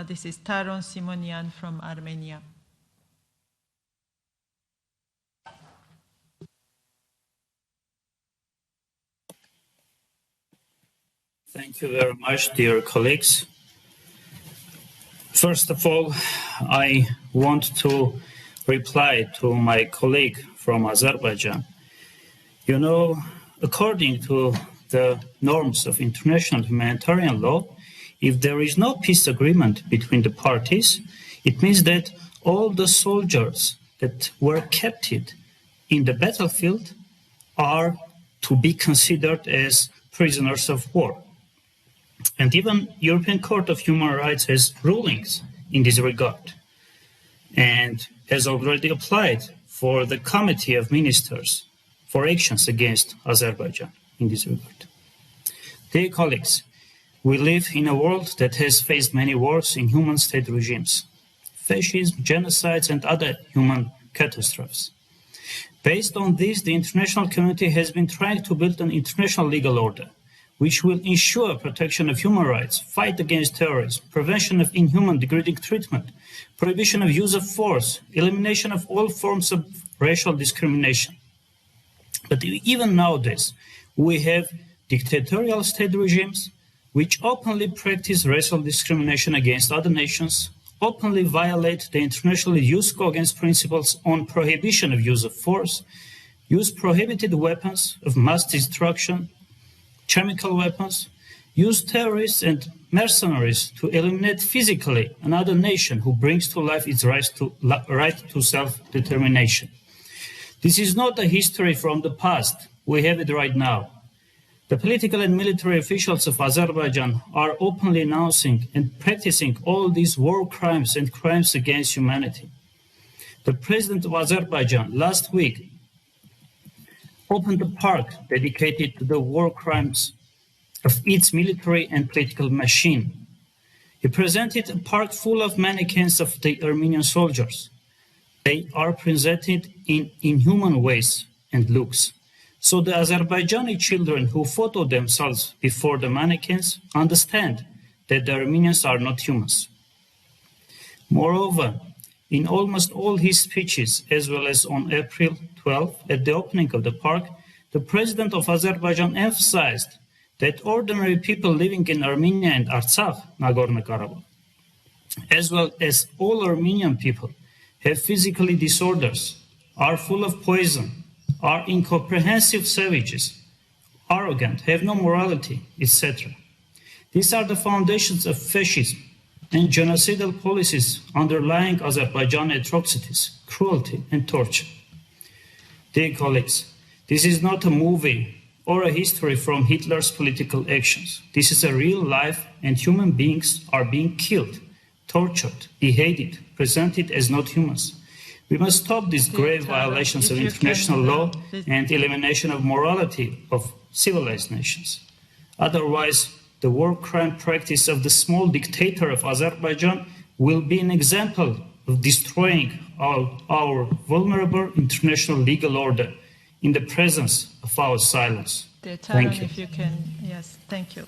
This is Taron Smiionyan from Armenia. Thank you very much, dear colleagues. First of all, I want to reply to my colleague from Azerbaijan. You know, according to the norms of international humanitarian law, if there is no peace agreement between the parties, it means that all the soldiers that were captured in the battlefield are to be considered as prisoners of war. And even European Court of Human Rights has rulings in this regard and has already applied for the Committee of Ministers for actions against Azerbaijan in this regard. Dear colleagues, we live in a world that has faced many wars, inhuman state regimes, fascism, genocides, and other human catastrophes. Based on this, the international community has been trying to build an international legal order which will ensure protection of human rights, fight against terrorism, prevention of inhuman degrading treatment, prohibition of use of force, elimination of all forms of racial discrimination. But even nowadays, we have dictatorial state regimes which openly practice racial discrimination against other nations, openly violate the international UNESCO against principles on prohibition of use of force, use prohibited weapons of mass destruction, chemical weapons, use terrorists and mercenaries to eliminate physically another nation who brings to life its right to self-determination. This is not a history from the past. We have it right now. The political and military officials of Azerbaijan are openly announcing and practicing all these war crimes and crimes against humanity. The president of Azerbaijan last week opened a park dedicated to the war crimes of its military and political machine. He presented a park full of mannequins of the Armenian soldiers. They are presented in inhuman ways and looks. So the Azerbaijani children who photo themselves before the mannequins understand that the Armenians are not humans. Moreover, in almost all his speeches, as well as on April 12 at the opening of the park, the president of Azerbaijan emphasized that ordinary people living in Armenia and Artsakh, Nagorno-Karabakh, as well as all Armenian people, have physical disorders, are full of poison, are incomprehensive savages, arrogant, have no morality, etc. These are the foundations of fascism and genocidal policies underlying Azerbaijani atrocities, cruelty, and torture. Dear colleagues, this is not a movie or a history from Hitler's political actions. This is a real life, and human beings are being killed, tortured, beheaded, presented as not humans. We must stop these grave violations of international law and elimination of morality of civilized nations. Otherwise, the war crime practice of the small dictator of Azerbaijan will be an example of destroying our vulnerable international legal order in the presence of our silence. Taron, Thank you. If you can, yes, thank you.